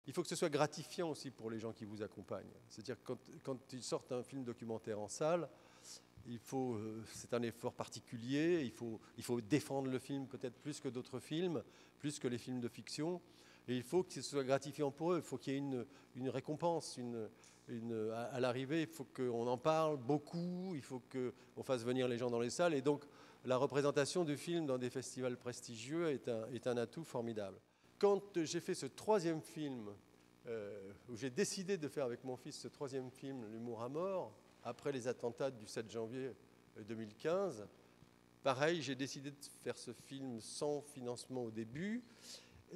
Il faut que ce soit gratifiant aussi pour les gens qui vous accompagnent. C'est-à-dire que quand ils sortent un film documentaire en salle, c'est un effort particulier, il faut défendre le film peut-être plus que d'autres films, plus que les films de fiction, et il faut que ce soit gratifiant pour eux, il faut qu'il y ait une récompense, à l'arrivée, il faut qu'on en parle beaucoup, il faut qu'on fasse venir les gens dans les salles, et donc la représentation du film dans des festivals prestigieux est un atout formidable. Quand j'ai fait ce troisième film, où j'ai décidé de faire avec mon fils ce troisième film, L'humour à mort, après les attentats du 7 janvier 2015, pareil, j'ai décidé de faire ce film sans financement au début.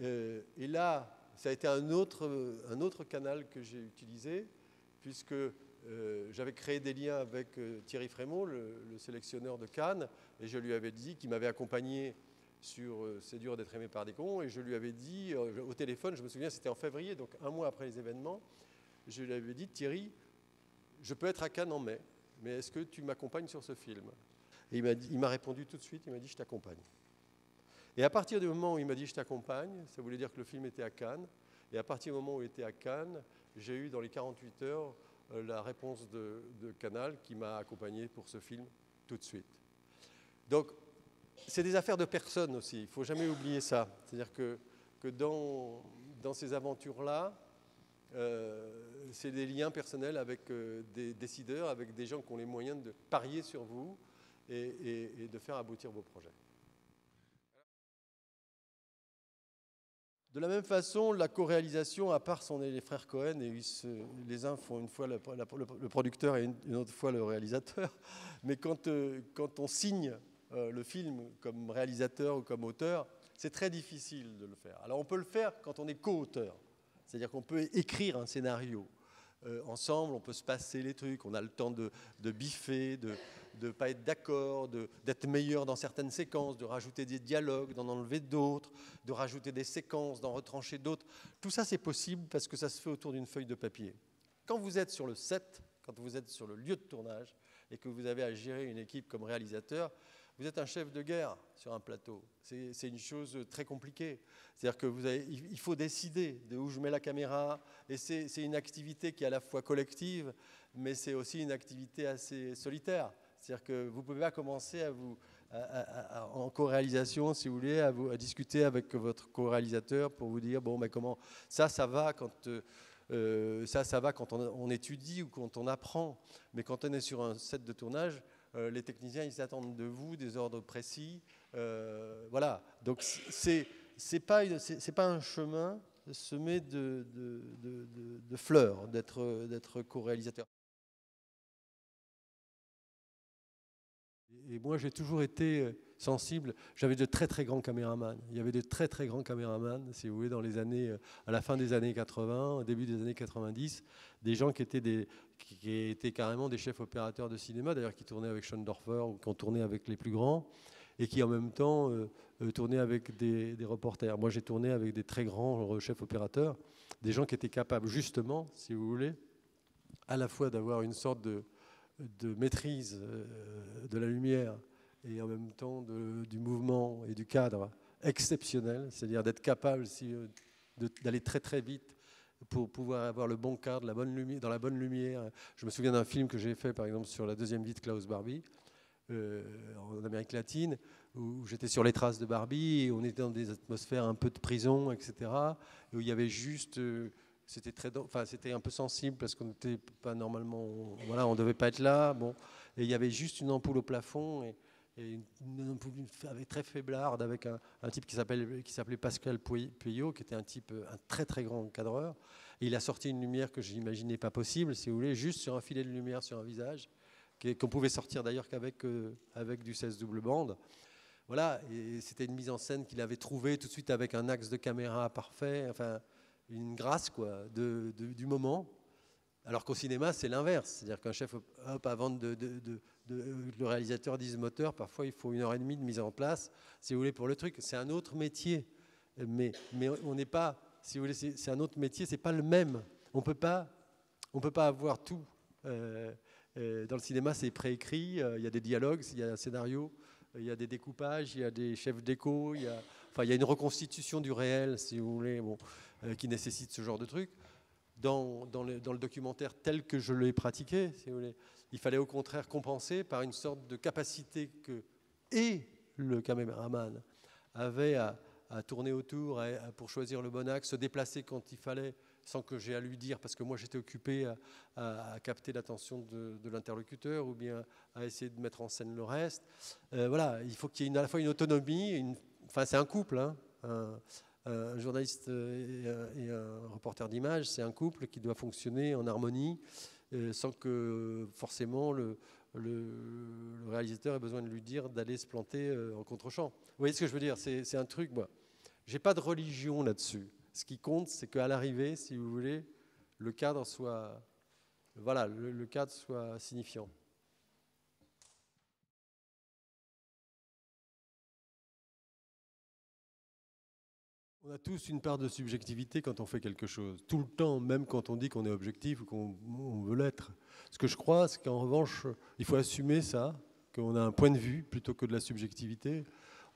Et là, ça a été un autre canal que j'ai utilisé, puisque j'avais créé des liens avec Thierry Frémaux, le sélectionneur de Cannes, et je lui avais dit qu'il m'avait accompagné sur C'est dur d'être aimé par des cons, et je lui avais dit au téléphone, je me souviens, c'était en février, donc un mois après les événements, je lui avais dit, Thierry, je peux être à Cannes en mai, mais est-ce que tu m'accompagnes sur ce film? Et il m'a répondu tout de suite, il m'a dit, je t'accompagne. Et à partir du moment où il m'a dit, je t'accompagne, ça voulait dire que le film était à Cannes, et à partir du moment où il était à Cannes, j'ai eu dans les 48 heures la réponse de Canal qui m'a accompagné pour ce film tout de suite. Donc, c'est des affaires de personnes aussi, il ne faut jamais oublier ça. C'est-à-dire que dans ces aventures-là, c'est des liens personnels avec des décideurs, avec des gens qui ont les moyens de parier sur vous et de faire aboutir vos projets. De la même façon, la co-réalisation, à part on est les frères Cohen, et les uns font une fois le producteur et une autre fois le réalisateur, mais quand on signe le film comme réalisateur ou comme auteur, c'est très difficile de le faire. Alors on peut le faire quand on est co-auteur, c'est-à-dire qu'on peut écrire un scénario ensemble, on peut se passer les trucs, on a le temps de biffer, de ne pas être d'accord, d'être meilleur dans certaines séquences, de rajouter des dialogues, d'en enlever d'autres, de rajouter des séquences, d'en retrancher d'autres. Tout ça, c'est possible parce que ça se fait autour d'une feuille de papier. Quand vous êtes sur le set, quand vous êtes sur le lieu de tournage et que vous avez à gérer une équipe comme réalisateur, vous êtes un chef de guerre sur un plateau. C'est une chose très compliquée. C'est-à-dire qu'il faut décider de où je mets la caméra. Et c'est une activité qui est à la fois collective, mais c'est aussi une activité assez solitaire. C'est-à-dire que vous ne pouvez pas commencer en co-réalisation, si vous voulez, à discuter avec votre co-réalisateur pour vous dire, bon, mais comment ça va quand... ça va quand on étudie ou quand on apprend. Mais quand on est sur un set de tournage, les techniciens, ils attendent de vous des ordres précis. Voilà. Donc, c'est pas un chemin semé de fleurs d'être co-réalisateur. Et moi, j'ai toujours été sensible. J'avais de très, très grands caméramans. Il y avait de très, très grands caméramans, si vous voulez, dans les années, à la fin des années 80, au début des années 90, des gens qui étaient carrément des chefs opérateurs de cinéma, d'ailleurs, qui tournaient avec Schoendorfer ou qui ont tourné avec les plus grands, et qui, en même temps, tournaient avec des reporters. Moi, j'ai tourné avec des très grands chefs opérateurs, des gens qui étaient capables, justement, si vous voulez, à la fois d'avoir une sorte de maîtrise de la lumière et en même temps du mouvement et du cadre exceptionnel, c'est-à-dire d'être capable d'aller très très vite pour pouvoir avoir le bon cadre, dans la bonne lumière. Je me souviens d'un film que j'ai fait par exemple sur la deuxième vie de Klaus Barbie en Amérique latine, où j'étais sur les traces de Barbie et on était dans des atmosphères un peu de prison, etc. Et où il y avait juste... c'était un peu sensible parce qu'on n'était pas normalement... Voilà, on ne devait pas être là. Bon. Et il y avait juste une ampoule au plafond et une ampoule très faiblarde avec un type qui s'appelait Pascal Pueyo, qui était un très très grand cadreur. Et il a sorti une lumière que je n'imaginais pas possible, si vous voulez, juste sur un filet de lumière sur un visage, qu'on pouvait sortir d'ailleurs qu'avec du 16 double bande. Voilà, et c'était une mise en scène qu'il avait trouvée tout de suite avec un axe de caméra parfait, enfin une grâce quoi, du moment. Alors qu'au cinéma, c'est l'inverse. C'est-à-dire qu'un chef, avant que le réalisateur dise moteur, parfois il faut 1h30 de mise en place, si vous voulez, pour le truc. C'est un autre métier. Mais on n'est pas, si vous voulez, c'est un autre métier, c'est pas le même. On peut pas avoir tout. Dans le cinéma, c'est préécrit, il y a des dialogues, il y a un scénario, il y a des découpages, il y a des chefs d'écho, Enfin, il y a une reconstitution du réel, si vous voulez, bon, qui nécessite ce genre de truc. Dans le documentaire tel que je l'ai pratiqué, si vous voulez, il fallait au contraire compenser par une sorte de capacité que le caméraman avait à tourner autour, pour choisir le bon axe, se déplacer quand il fallait, sans que j'ai à lui dire, parce que moi j'étais occupé à capter l'attention de l'interlocuteur ou bien à essayer de mettre en scène le reste. Voilà, il faut qu'il y ait à la fois une autonomie, enfin c'est un couple, hein, un journaliste et un reporter d'image, c'est un couple qui doit fonctionner en harmonie, sans que forcément le réalisateur ait besoin de lui dire d'aller se planter en contre-champ. Vous voyez ce que je veux dire? C'est un truc, moi. J'ai pas de religion là-dessus. Ce qui compte, c'est qu'à l'arrivée, si vous voulez, le cadre soit, voilà, le cadre soit signifiant. On a tous une part de subjectivité quand on fait quelque chose. Tout le temps, même quand on dit qu'on est objectif ou qu'on veut l'être. Ce que je crois, c'est qu'en revanche, il faut assumer ça, qu'on a un point de vue plutôt que de la subjectivité.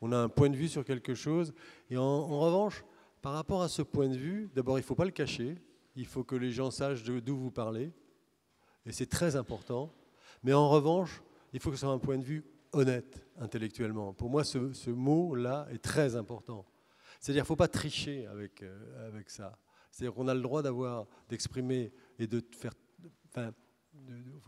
On a un point de vue sur quelque chose. Et en revanche, par rapport à ce point de vue, d'abord, il ne faut pas le cacher. Il faut que les gens sachent d'où vous parlez. Et c'est très important. Mais en revanche, il faut que ce soit un point de vue honnête intellectuellement. Pour moi, ce mot-là est très important. C'est-à-dire qu'il ne faut pas tricher avec ça. C'est-à-dire qu'on a le droit d'exprimer et de faire... Enfin,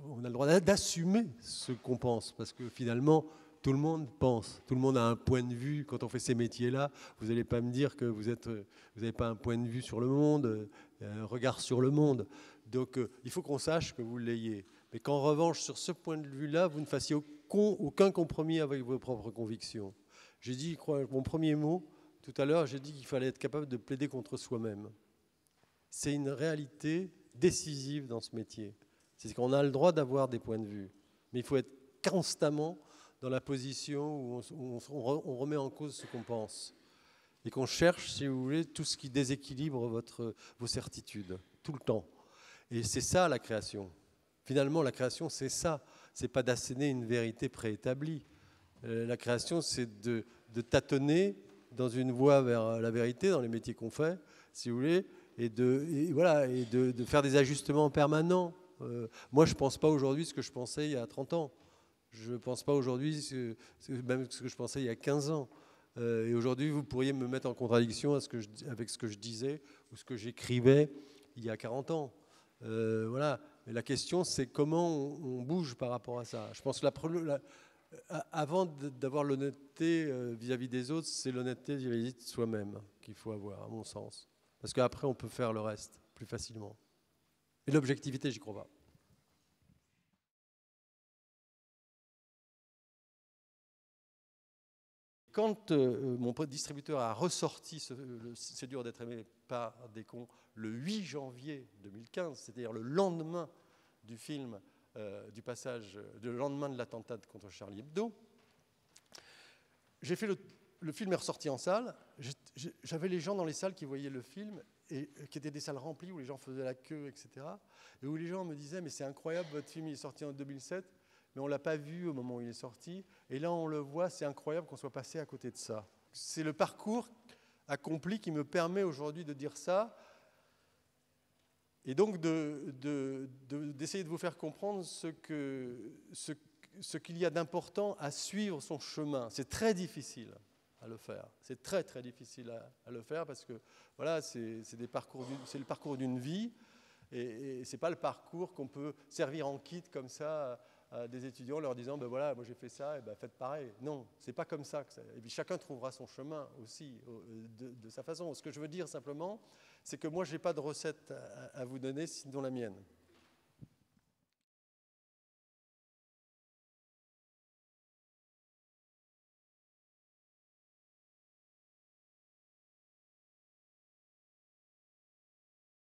on a le droit d'assumer ce qu'on pense, parce que finalement, tout le monde pense. Tout le monde a un point de vue. Quand on fait ces métiers-là, vous n'allez pas me dire que vous n'avez pas un point de vue sur le monde, un regard sur le monde. Donc, il faut qu'on sache que vous l'ayez. Mais qu'en revanche, sur ce point de vue-là, vous ne fassiez aucun compromis avec vos propres convictions. J'ai dit, je crois, mon premier mot... Tout à l'heure, j'ai dit qu'il fallait être capable de plaider contre soi-même. C'est une réalité décisive dans ce métier. C'est qu'on a le droit d'avoir des points de vue, mais il faut être constamment dans la position où on remet en cause ce qu'on pense et qu'on cherche, si vous voulez, tout ce qui déséquilibre vos certitudes, tout le temps. Et c'est ça la création. Finalement, la création, c'est ça. C'est pas d'asséner une vérité préétablie. La création, c'est de tâtonner dans une voie vers la vérité, dans les métiers qu'on fait, si vous voulez, et de faire des ajustements permanents. Moi, je ne pense pas aujourd'hui ce que je pensais il y a 30 ans. Je ne pense pas aujourd'hui même ce que je pensais il y a 15 ans. Et aujourd'hui, vous pourriez me mettre en contradiction avec ce que je disais ou ce que j'écrivais il y a 40 ans. Voilà. Mais la question, c'est comment on bouge par rapport à ça. Je pense que avant d'avoir l'honnêteté vis-à-vis des autres, c'est l'honnêteté vis-à-vis de soi-même qu'il faut avoir, à mon sens. Parce qu'après, on peut faire le reste plus facilement. Et l'objectivité, j'y crois pas. Quand mon distributeur a ressorti C'est dur d'être aimé par des cons le 8 janvier 2015, c'est-à-dire le lendemain du film, du passage, le lendemain de l'attentat contre Charlie Hebdo, j'ai fait le film est ressorti en salle. J'avais les gens dans les salles qui voyaient le film et qui étaient des salles remplies où les gens faisaient la queue, etc. Et où les gens me disaient mais c'est incroyable, votre film il est sorti en 2007, mais on ne l'a pas vu au moment où il est sorti. Et là on le voit, c'est incroyable qu'on soit passé à côté de ça. C'est le parcours accompli qui me permet aujourd'hui de dire ça. Et donc d'essayer de vous faire comprendre ce qu'il y a d'important à suivre son chemin. C'est très difficile à le faire. C'est très très difficile à le faire parce que voilà, c'est le parcours d'une vie et c'est pas le parcours qu'on peut servir en kit comme ça à des étudiants leur disant ben voilà, moi j'ai fait ça et ben faites pareil. Non, c'est pas comme ça. Et puis chacun trouvera son chemin aussi de sa façon. Ce que je veux dire simplement, c'est que moi j'ai pas de recette à vous donner sinon la mienne.